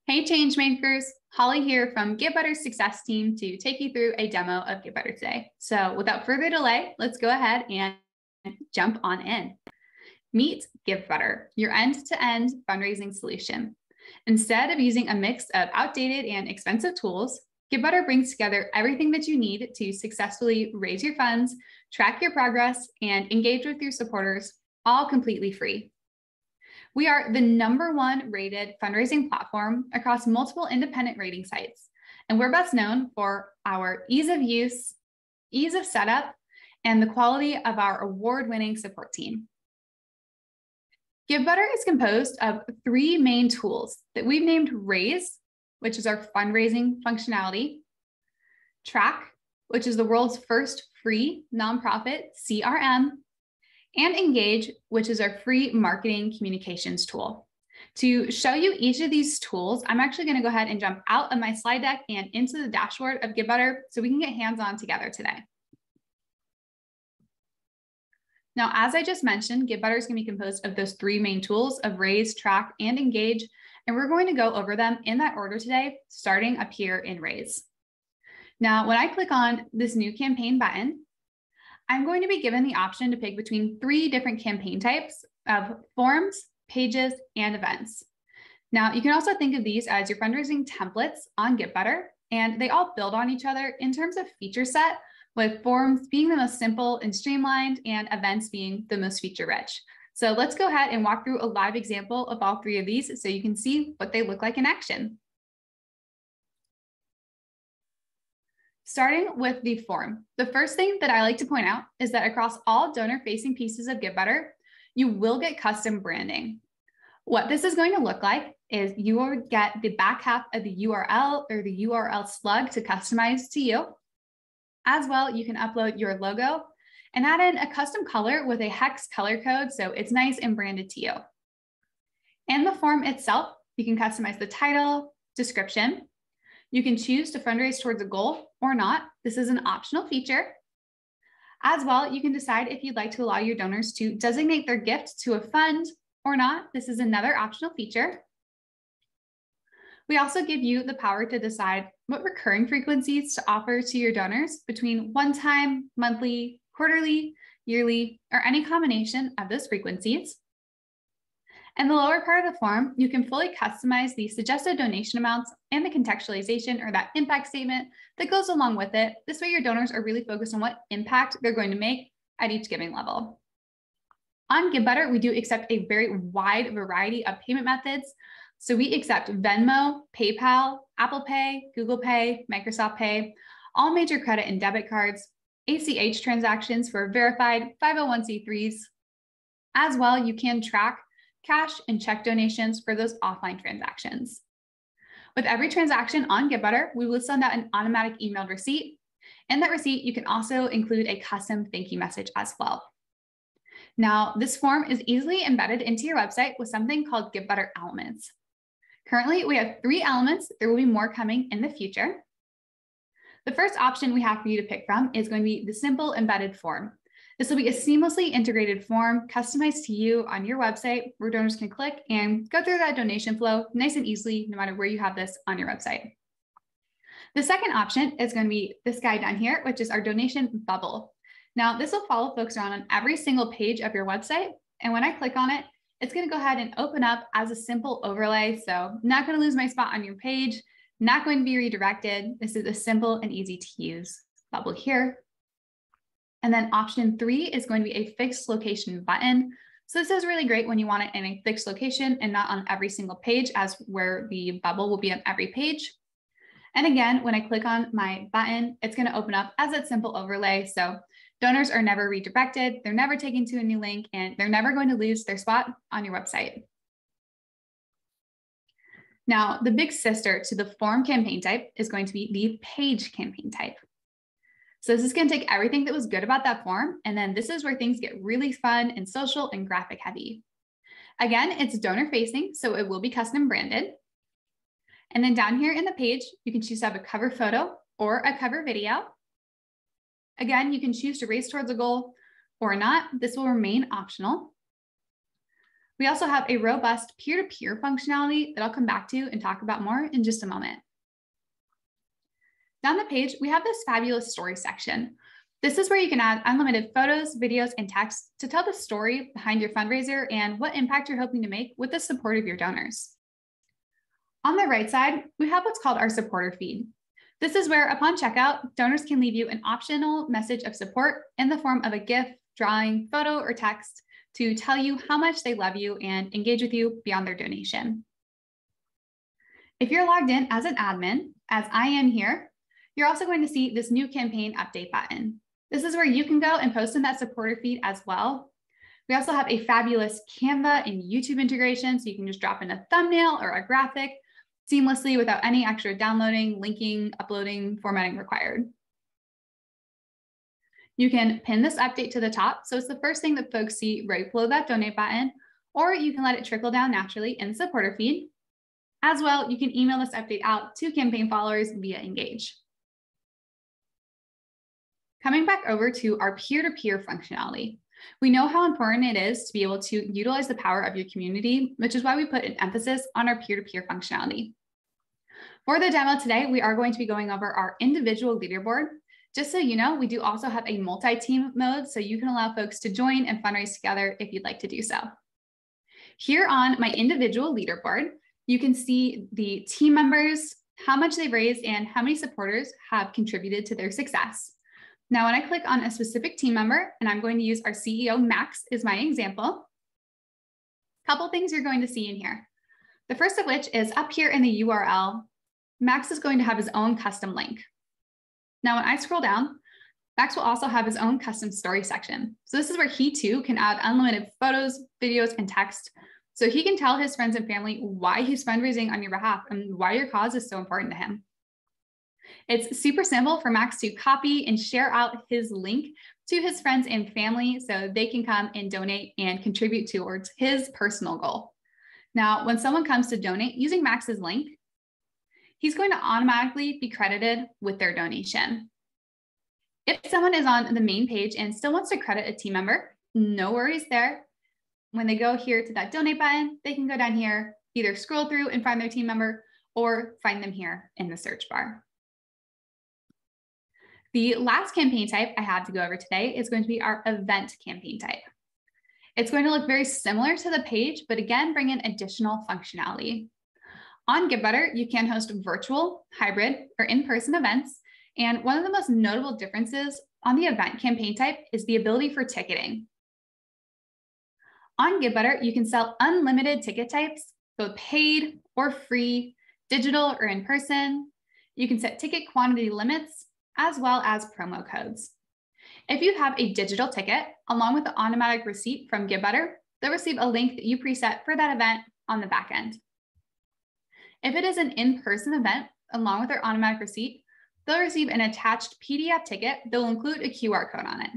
Hey changemakers, Holly here from Givebutter Success Team to take you through a demo of Givebutter today. So without further delay, let's go ahead and jump on in. Meet Givebutter, your end-to-end fundraising solution. Instead of using a mix of outdated and expensive tools, Givebutter brings together everything that you need to successfully raise your funds, track your progress, and engage with your supporters, all completely free. We are the #1 rated fundraising platform across multiple independent rating sites, and we're best known for our ease of use, ease of setup, and the quality of our award-winning support team. Givebutter is composed of 3 main tools that we've named Raise, which is our fundraising functionality, Track, which is the world's first free nonprofit CRM, and Engage, which is our free marketing communications tool. To show you each of these tools, I'm actually going to go ahead and jump out of my slide deck and into the dashboard of Givebutter so we can get hands-on together today. Now, as I just mentioned, Givebutter is going to be composed of those 3 main tools of Raise, Track, and Engage, and we're going to go over them in that order today, starting up here in Raise. Now, when I click on this new campaign button, I'm going to be given the option to pick between 3 different campaign types of forms, pages, and events. Now, you can also think of these as your fundraising templates on Givebutter, and they all build on each other in terms of feature set, with forms being the most simple and streamlined and events being the most feature rich. So let's go ahead and walk through a live example of all 3 of these so you can see what they look like in action. Starting with the form, the first thing that I like to point out is that across all donor-facing pieces of Givebutter, you will get custom branding. What this is going to look like is you will get the back half of the URL or the URL slug to customize to you. As well, you can upload your logo and add in a custom color with a hex color code so it's nice and branded to you. In the form itself, you can customize the title, description. You can choose to fundraise towards a goal or not. This is an optional feature. As well, you can decide if you'd like to allow your donors to designate their gift to a fund or not. This is another optional feature. We also give you the power to decide what recurring frequencies to offer to your donors between one-time, monthly, quarterly, yearly, or any combination of those frequencies. In the lower part of the form, you can fully customize the suggested donation amounts and the contextualization or that impact statement that goes along with it. This way your donors are really focused on what impact they're going to make at each giving level. On Givebutter, we do accept a very wide variety of payment methods. So we accept Venmo, PayPal, Apple Pay, Google Pay, Microsoft Pay, all major credit and debit cards, ACH transactions for verified 501c3s. As well, you can track cash and check donations for those offline transactions. With every transaction on Givebutter, we will send out an automatic emailed receipt. In that receipt, you can also include a custom thank you message as well. Now, this form is easily embedded into your website with something called Givebutter Elements. Currently, we have 3 elements. There will be more coming in the future. The first option we have for you to pick from is going to be the simple embedded form. This will be a seamlessly integrated form customized to you on your website where donors can click and go through that donation flow nice and easily, no matter where you have this on your website. The second option is going to be this guy down here, which is our donation bubble. Now, this will follow folks around on every single page of your website. And when I click on it, it's going to go ahead and open up as a simple overlay. So not going to lose my spot on your page, not going to be redirected. This is a simple and easy to use bubble here. And then option 3 is going to be a fixed location button. So this is really great when you want it in a fixed location and not on every single page, as where the bubble will be on every page. And again, when I click on my button, it's going to open up as a simple overlay. So donors are never redirected, they're never taken to a new link, and they're never going to lose their spot on your website. Now, the big sister to the form campaign type is going to be the page campaign type. So this is going to take everything that was good about that form, and then this is where things get really fun and social and graphic heavy. Again, it's donor facing, so it will be custom branded. And then down here in the page, you can choose to have a cover photo or a cover video. Again, you can choose to race towards a goal or not. This will remain optional. We also have a robust peer-to-peer functionality that I'll come back to and talk about more in just a moment. Down the page, we have this fabulous story section. This is where you can add unlimited photos, videos, and text to tell the story behind your fundraiser and what impact you're hoping to make with the support of your donors. On the right side, we have what's called our supporter feed. This is where, upon checkout, donors can leave you an optional message of support in the form of a GIF, drawing, photo, or text to tell you how much they love you and engage with you beyond their donation. If you're logged in as an admin, as I am here, you're also going to see this new campaign update button. This is where you can go and post in that supporter feed as well. We also have a fabulous Canva and YouTube integration, so you can just drop in a thumbnail or a graphic seamlessly without any extra downloading, linking, uploading, formatting required. You can pin this update to the top, so it's the first thing that folks see right below that donate button, or you can let it trickle down naturally in the supporter feed. As well, you can email this update out to campaign followers via Engage. Coming back over to our peer-to-peer functionality. We know how important it is to be able to utilize the power of your community, which is why we put an emphasis on our peer-to-peer functionality. For the demo today, we are going to be going over our individual leaderboard. Just so you know, we do also have a multi-team mode, so you can allow folks to join and fundraise together if you'd like to do so. Here on my individual leaderboard, you can see the team members, how much they've raised, and how many supporters have contributed to their success. Now, when I click on a specific team member, and I'm going to use our CEO, Max, as my example, a couple things you're going to see in here. The first of which is up here in the URL, Max is going to have his own custom link. Now, when I scroll down, Max will also have his own custom story section. So this is where he too can add unlimited photos, videos, and text, so he can tell his friends and family why he's fundraising on your behalf and why your cause is so important to him. It's super simple for Max to copy and share out his link to his friends and family so they can come and donate and contribute towards his personal goal. Now, when someone comes to donate using Max's link, he's going to automatically be credited with their donation. If someone is on the main page and still wants to credit a team member, no worries there. When they go here to that donate button, they can go down here, either scroll through and find their team member or find them here in the search bar. The last campaign type I have to go over today is going to be our event campaign type. It's going to look very similar to the page, but again, bring in additional functionality. On Givebutter, you can host virtual, hybrid, or in-person events. And one of the most notable differences on the event campaign type is the ability for ticketing. On Givebutter, you can sell unlimited ticket types, both paid or free, digital or in person. You can set ticket quantity limits, as well as promo codes. If you have a digital ticket, along with the automatic receipt from Givebutter, they'll receive a link that you preset for that event on the back end. If it is an in-person event, along with their automatic receipt, they'll receive an attached PDF ticket that will include a QR code on it.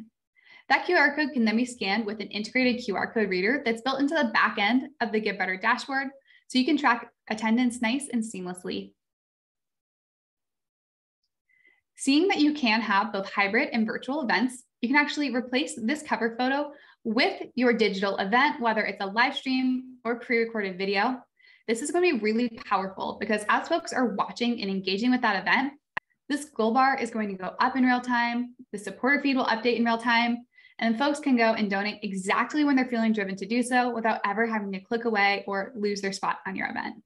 That QR code can then be scanned with an integrated QR code reader that's built into the back end of the Givebutter dashboard, so you can track attendance nice and seamlessly. Seeing that you can have both hybrid and virtual events, you can actually replace this cover photo with your digital event, whether it's a live stream or pre-recorded video. This is going to be really powerful because as folks are watching and engaging with that event, this goal bar is going to go up in real time, the supporter feed will update in real time, and folks can go and donate exactly when they're feeling driven to do so without ever having to click away or lose their spot on your event.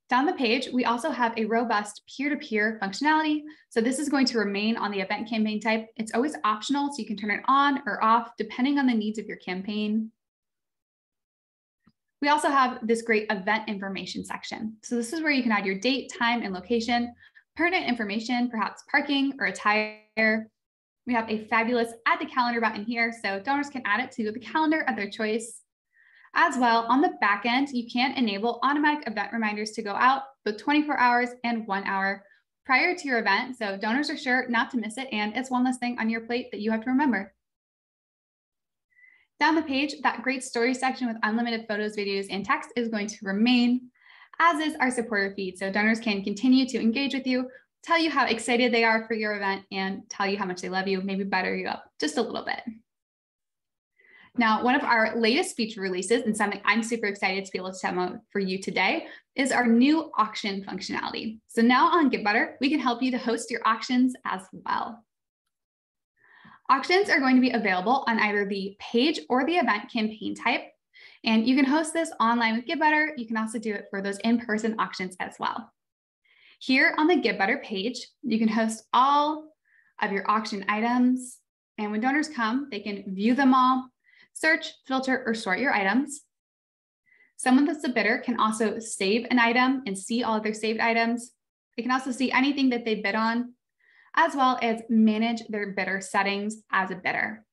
Down the page, we also have a robust peer-to-peer functionality. So this is going to remain on the event campaign type. It's always optional, so you can turn it on or off depending on the needs of your campaign. We also have this great event information section. So this is where you can add your date, time, and location, pertinent information, perhaps parking or attire. We have a fabulous add to calendar button here, so donors can add it to the calendar of their choice. As well, on the back end, you can enable automatic event reminders to go out both 24 hours and 1 hour prior to your event, so donors are sure not to miss it, and it's one less thing on your plate that you have to remember. Down the page, that great story section with unlimited photos, videos, and text is going to remain, as is our supporter feed, so donors can continue to engage with you, tell you how excited they are for your event, and tell you how much they love you, maybe butter you up just a little bit. Now, one of our latest feature releases and something I'm super excited to be able to demo for you today is our new auction functionality. So now on Givebutter, we can help you to host your auctions as well. Auctions are going to be available on either the page or the event campaign type. And you can host this online with Givebutter. You can also do it for those in-person auctions as well. Here on the Givebutter page, you can host all of your auction items. And when donors come, they can view them all, search, filter, or sort your items. Someone that's a bidder can also save an item and see all of their saved items. They can also see anything that they bid on, as well as manage their bidder settings as a bidder.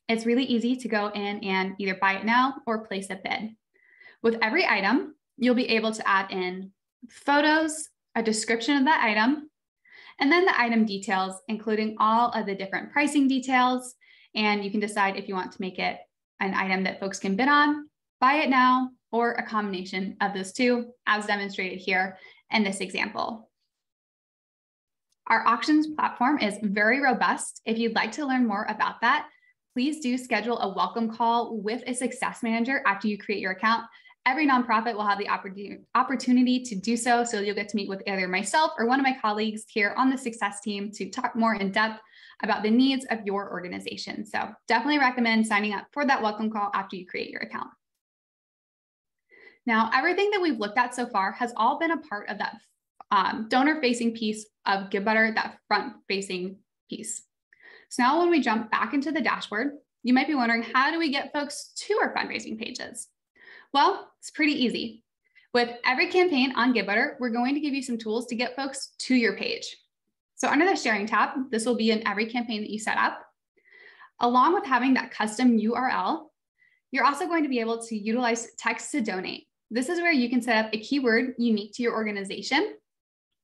It's really easy to go in and either buy it now or place a bid. With every item, you'll be able to add in photos, a description of that item, and then the item details, including all of the different pricing details. And you can decide if you want to make it an item that folks can bid on, buy it now, or a combination of those two, as demonstrated here in this example. Our auctions platform is very robust. If you'd like to learn more about that, please do schedule a welcome call with a success manager after you create your account. Every nonprofit will have the opportunity to do so. So you'll get to meet with either myself or one of my colleagues here on the success team to talk more in depth about the needs of your organization. So definitely recommend signing up for that welcome call after you create your account. Now, everything that we've looked at so far has all been a part of that donor-facing piece of Givebutter, that front-facing piece. So now when we jump back into the dashboard, you might be wondering, how do we get folks to our fundraising pages? Well, it's pretty easy. With every campaign on Givebutter, we're going to give you some tools to get folks to your page. So under the sharing tab, this will be in every campaign that you set up. Along with having that custom URL, you're also going to be able to utilize text to donate. This is where you can set up a keyword unique to your organization,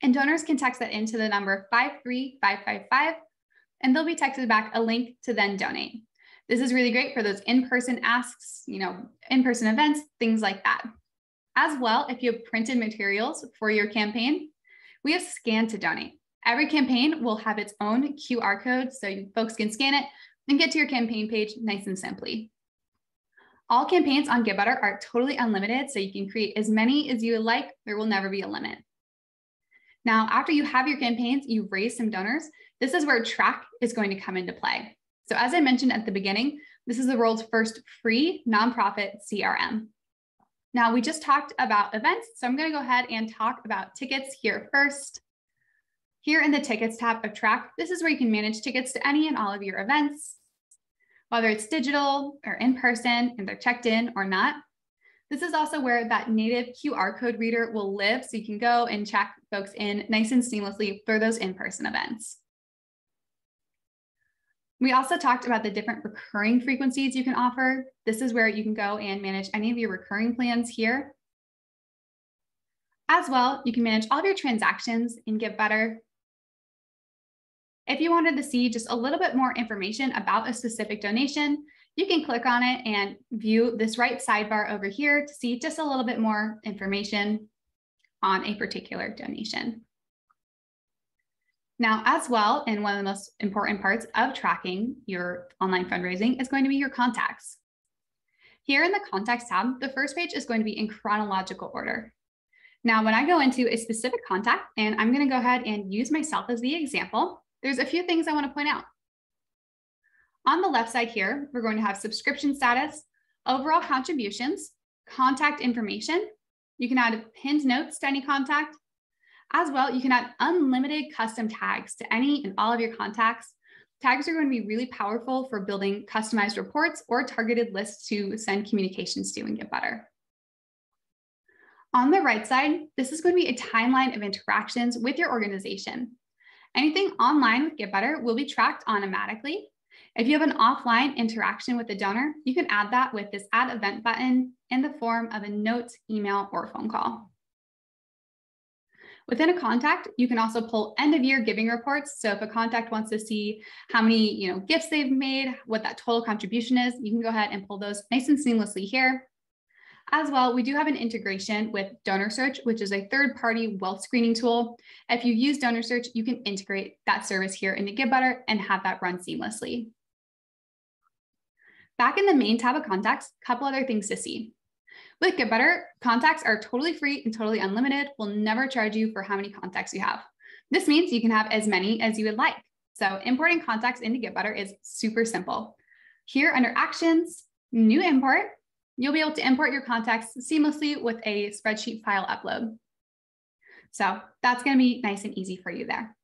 and donors can text that into the number 53555, and they'll be texted back a link to then donate. This is really great for those in-person asks, in-person events, things like that. As well, if you have printed materials for your campaign, we have Scan to Donate. Every campaign will have its own QR code, so folks can scan it and get to your campaign page nice and simply. All campaigns on Givebutter are totally unlimited, so you can create as many as you would like. There will never be a limit. Now, after you have your campaigns, you've raised some donors, this is where Track is going to come into play. So as I mentioned at the beginning, this is the world's first free nonprofit CRM. Now, we just talked about events, so I'm going to go ahead and talk about tickets here first. Here in the Tickets tab of Track, this is where you can manage tickets to any and all of your events, whether it's digital or in person, and they're checked in or not. This is also where that native QR code reader will live, so you can go and check folks in nice and seamlessly for those in-person events. We also talked about the different recurring frequencies you can offer. This is where you can go and manage any of your recurring plans here. As well, you can manage all of your transactions in Givebutter. If you wanted to see just a little bit more information about a specific donation, you can click on it and view this right sidebar over here to see just a little bit more information on a particular donation. Now, as well, and one of the most important parts of tracking your online fundraising is going to be your contacts. Here in the Contacts tab, the first page is going to be in chronological order. Now, when I go into a specific contact, and I'm going to go ahead and use myself as the example, there's a few things I want to point out. On the left side here, we're going to have subscription status, overall contributions, contact information. You can add pinned notes to any contact. As well, you can add unlimited custom tags to any and all of your contacts. Tags are going to be really powerful for building customized reports or targeted lists to send communications to in Givebutter. On the right side, this is going to be a timeline of interactions with your organization. Anything online with Givebutter will be tracked automatically. If you have an offline interaction with the donor, you can add that with this Add Event button in the form of a note, email, or phone call. Within a contact, you can also pull end-of-year giving reports. So if a contact wants to see how many gifts they've made, what that total contribution is, you can go ahead and pull those nice and seamlessly here. As well, we do have an integration with Donor Search, which is a third-party wealth screening tool. If you use Donor Search, you can integrate that service here into Givebutter and have that run seamlessly. Back in the main tab of contacts, a couple other things to see. With Givebutter, contacts are totally free and totally unlimited. We'll never charge you for how many contacts you have. This means you can have as many as you would like. So importing contacts into Givebutter is super simple. Here under Actions, New Import, you'll be able to import your contacts seamlessly with a spreadsheet file upload. So that's going to be nice and easy for you there.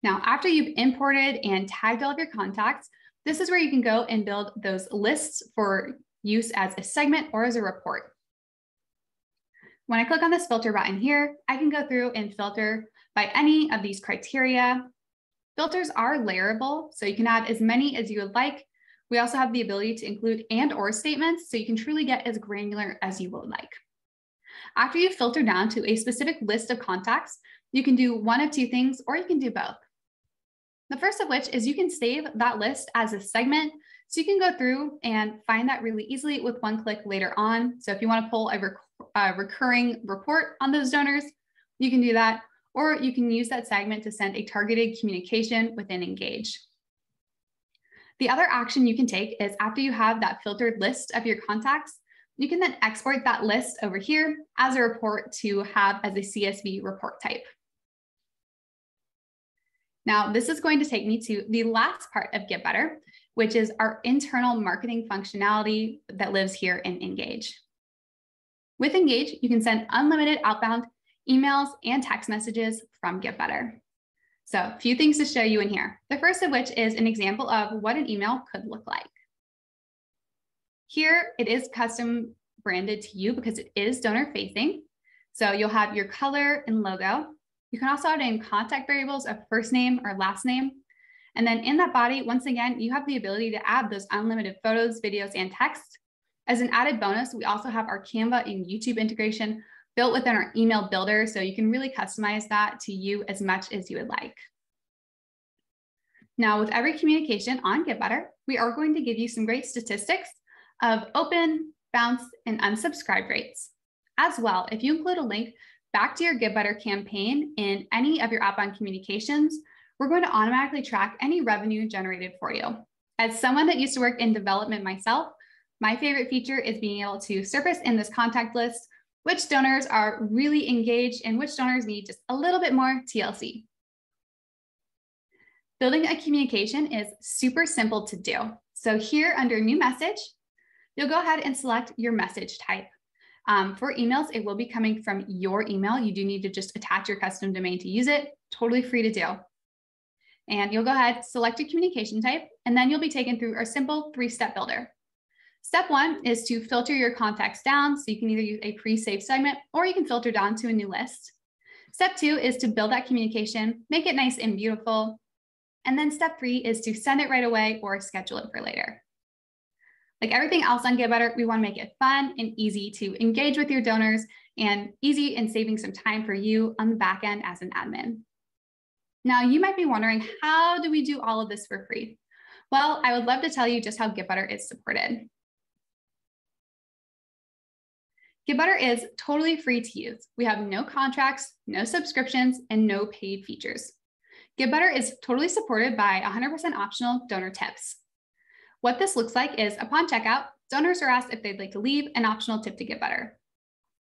Now, after you've imported and tagged all of your contacts, this is where you can go and build those lists for use as a segment or as a report. When I click on this filter button here, I can go through and filter by any of these criteria. Filters are layerable, so you can add as many as you would like. We also have the ability to include and/or statements, so you can truly get as granular as you would like. After you filter down to a specific list of contacts, you can do one of two things, or you can do both. The first of which is you can save that list as a segment, so you can go through and find that really easily with one click later on. So if you want to pull a recurring report on those donors, you can do that, or you can use that segment to send a targeted communication within Engage. The other action you can take is after you have that filtered list of your contacts, you can then export that list over here as a report to have as a CSV report type. Now, this is going to take me to the last part of Givebutter, which is our internal marketing functionality that lives here in Engage. With Engage, you can send unlimited outbound emails and text messages from Givebutter. So a few things to show you in here. The first of which is an example of what an email could look like. Here, it is custom branded to you because it is donor facing. So you'll have your color and logo. You can also add in contact variables of first name or last name. And then in that body, once again, you have the ability to add those unlimited photos, videos, and text. As an added bonus, we also have our Canva and YouTube integration built within our email builder, so you can really customize that to you as much as you would like. Now, with every communication on Givebutter, we are going to give you some great statistics of open, bounce, and unsubscribe rates. As well, if you include a link back to your Givebutter campaign in any of your outbound communications, we're going to automatically track any revenue generated for you. As someone that used to work in development myself, my favorite feature is being able to surface in this contact list which donors are really engaged and which donors need just a little bit more TLC. Building a communication is super simple to do. So here under New Message, you'll go ahead and select your message type. For emails, it will be coming from your email. You do need to just attach your custom domain to use it. Totally free to do. And you'll go ahead, select a communication type, and then you'll be taken through our simple 3-step builder. Step 1 is to filter your contacts down. So you can either use a pre-saved segment or you can filter down to a new list. Step 2 is to build that communication, make it nice and beautiful. And then step 3 is to send it right away or schedule it for later. Like everything else on Givebutter, we want to make it fun and easy to engage with your donors and easy in saving some time for you on the back end as an admin. Now, you might be wondering, how do we do all of this for free? Well, I would love to tell you just how Givebutter is supported. Givebutter is totally free to use. We have no contracts, no subscriptions, and no paid features. Givebutter is totally supported by 100% optional donor tips. What this looks like is upon checkout, donors are asked if they'd like to leave an optional tip to Givebutter.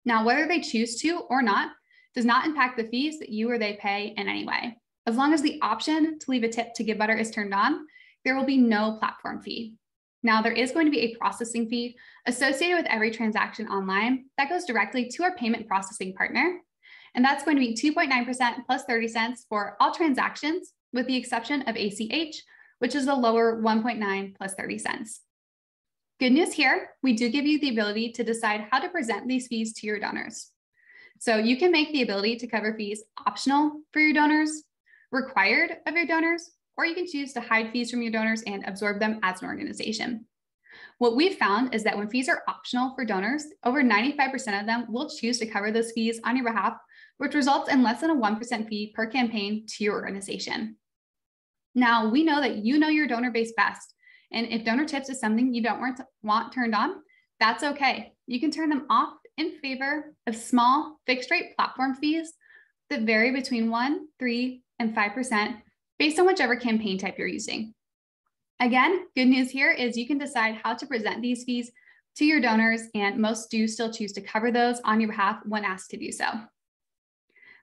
Now, whether they choose to or not does not impact the fees that you or they pay in any way. As long as the option to leave a tip to Givebutter is turned on, there will be no platform fee. Now, there is going to be a processing fee associated with every transaction online that goes directly to our payment processing partner. And that's going to be 2.9% plus 30 cents for all transactions, with the exception of ACH, which is the lower 1.9 plus 30 cents. Good news here, we do give you the ability to decide how to present these fees to your donors. So you can make the ability to cover fees optional for your donors, required of your donors, or you can choose to hide fees from your donors and absorb them as an organization. What we've found is that when fees are optional for donors, over 95% of them will choose to cover those fees on your behalf, which results in less than a 1% fee per campaign to your organization. Now, we know that you know your donor base best, and if donor tips is something you don't want turned on, that's okay. You can turn them off in favor of small fixed rate platform fees that vary between 1%, 3%, and 5% based on whichever campaign type you're using. Again, good news here is you can decide how to present these fees to your donors, and most do still choose to cover those on your behalf when asked to do so,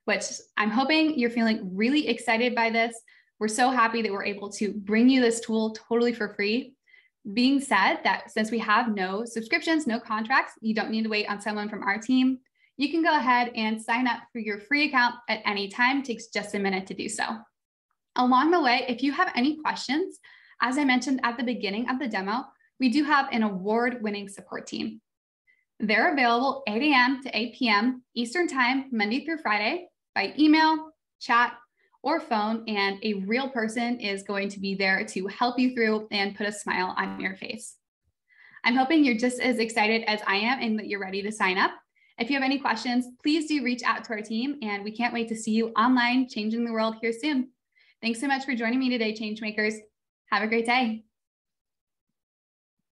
which I'm hoping you're feeling really excited by this. We're so happy that we're able to bring you this tool totally for free. Being said that since we have no subscriptions, no contracts, you don't need to wait on someone from our team. You can go ahead and sign up for your free account at any time. It takes just a minute to do so. Along the way, if you have any questions, as I mentioned at the beginning of the demo, we do have an award-winning support team. They're available 8 a.m. to 8 p.m. Eastern Time, Monday through Friday, by email, chat, or phone, and a real person is going to be there to help you through and put a smile on your face. I'm hoping you're just as excited as I am and that you're ready to sign up. If you have any questions, please do reach out to our team, and we can't wait to see you online changing the world here soon. Thanks so much for joining me today, Changemakers. Have a great day.